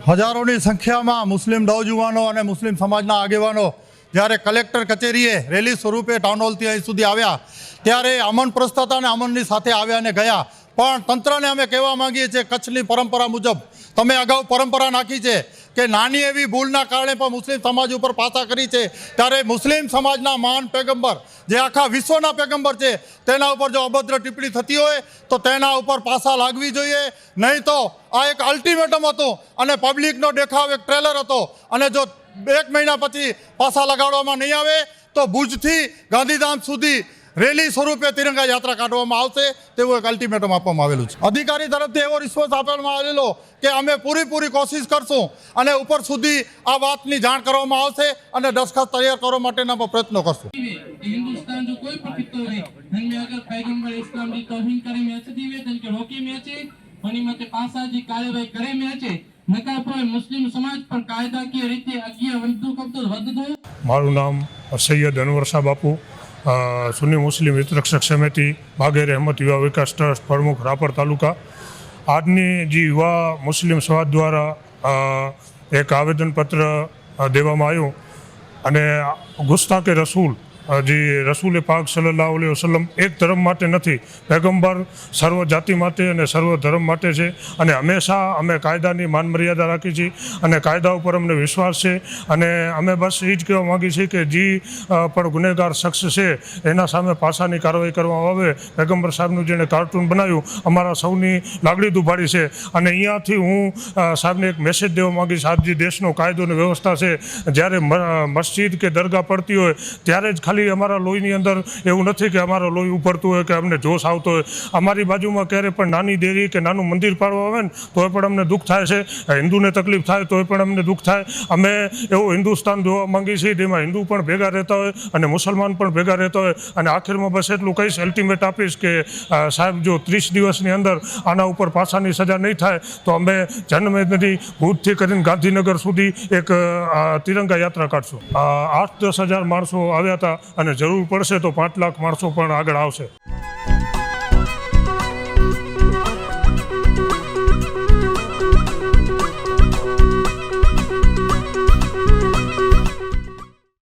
હજારોની સંખ્યામાં મુસ્લિમ નવજુવાનો અને મુસ્લિમ સમાજના આગેવાનો જ્યારે કલેક્ટર કચેરીએ રેલી સ્વરૂપે ટાઉન હોલથી અહીં સુધી આવ્યા ત્યારે અમન પ્રસ્થાતા અને અમનની સાથે આવ્યા અને ગયા. પણ તંત્રને અમે કહેવા માંગીએ છીએ, કચ્છની પરંપરા મુજબ તમે અગાઉ પરંપરા નાખી છે કે નાની એવી ભૂલના કારણે પણ મુસ્લિમ સમાજ ઉપર પાછા કરી છે, ત્યારે મુસ્લિમ સમાજના મહાન પેગમ્બર જે આખા વિશ્વના પેગમ્બર છે તેના ઉપર જો અભદ્ર ટિપ્પણી થતી હોય તો તેના ઉપર પાછા લાગવી જોઈએ. નહીં તો આ એક અલ્ટિમેટમ હતું અને પબ્લિકનો દેખાવ એક ટ્રેલર હતો, અને જો 1 મહિના પછી પાછા લગાડવામાં નહીં આવે તો ભુજથી ગાંધીધામ સુધી રેલી સ્વરૂપે તિરંગા યાત્રા કાઢવામાં આવશે તેવું એક અલ્ટિમેટમ આપવામાં આવેલું છે. અધિકારી તરફથી એવો રિસ્પોન્સ આપવામાં આવેલો કે અમે પૂરી કોશિશ કરશું અને ઉપર સુધી આ વાતની જાણ કરવામાં આવશે અને દરખાસ્ત તૈયાર કરવા માટેના પ્રયત્નો કરશું. हिंदुस्तान जो कोई प्रकृति है धन में अगर पैगंबर इस्लाम की तौहीन करे में अचदी वे तन के रोके में अचे वनी मते पासा जी कार्यवाही करे में अचे नका पर मुस्लिम समाज पर कायदाकीय રીતે અગિયા વધતું. મારું નામ સૈયદ અનવર શાહ બાપુ, સુન્ની મુસ્લિમ હિતરક્ષક સમિતિ બાગેર અહેમદ યુવા વિકાસ ટ્રસ્ટ પ્રમુખ રાપર તાલુકા. આજની જે યુવા મુસ્લિમ સમાજ દ્વારા એક આવેદનપત્ર દેવામાં આવ્યું અને ગુસ્તાકે રસૂલ જે રસૂલે પાક સલ્લલ્લાહુ અલૈહિ વસલ્લમ એક ધર્મ માટે નથી, પેગમ્બર સર્વ જાતિ માટે અને સર્વ ધર્મ માટે છે અને હંમેશા અમે કાયદાની માન મર્યાદા રાખી છીએ અને કાયદા ઉપર અમને વિશ્વાસ છે અને અમે બસ એ જ કહેવા માગીએ છીએ કે જે પણ ગુનેગાર શખ્સ છે એના સામે પાસાની કાર્યવાહી કરવામાં આવે. પેગમ્બર સાહેબનું જેણે કાર્ટૂન બનાવ્યું અમારા સૌની લાગણી દુભાડી છે અને અહીંયાથી હું સાહેબને એક મેસેજ દેવા માગીશ. આજ જે દેશનો કાયદો અને વ્યવસ્થા છે, જ્યારે મસ્જિદ કે દરગાહ પડતી હોય ત્યારે જ ખાલી અમારા લોહીની અંદર એવું નથી કે અમારા લોહી ઉપરતું હોય કે અમને જોશ આવતો હોય. અમારી બાજુમાં ક્યારે પણ નાની ડેરી કે નાનું મંદિર પાડવા આવે ને તોય પણ અમને દુઃખ થાય છે, હિન્દુને તકલીફ થાય તોય પણ અમને દુઃખ થાય. અમે એવું હિન્દુસ્તાન જોવા માંગીએ છીએ જેમાં હિન્દુ પણ ભેગા રહેતા હોય અને મુસલમાન પણ ભેગા રહેતા હોય. અને આખિરમાં બસ એટલું કહીશ, અલ્ટિમેટ આપીશ કે સાહેબ જો 30 દિવસની અંદર આના ઉપર પાસાની સજા નહીં થાય તો અમે જન્મથી ભુજથી કરીને ગાંધીનગર સુધી એક તિરંગા યાત્રા કાઢશું. 8-10 હજાર માણસો આવ્યા હતા અને જરૂર પડશે તો 5 લાખ માણસો પણ આગળ આવશે.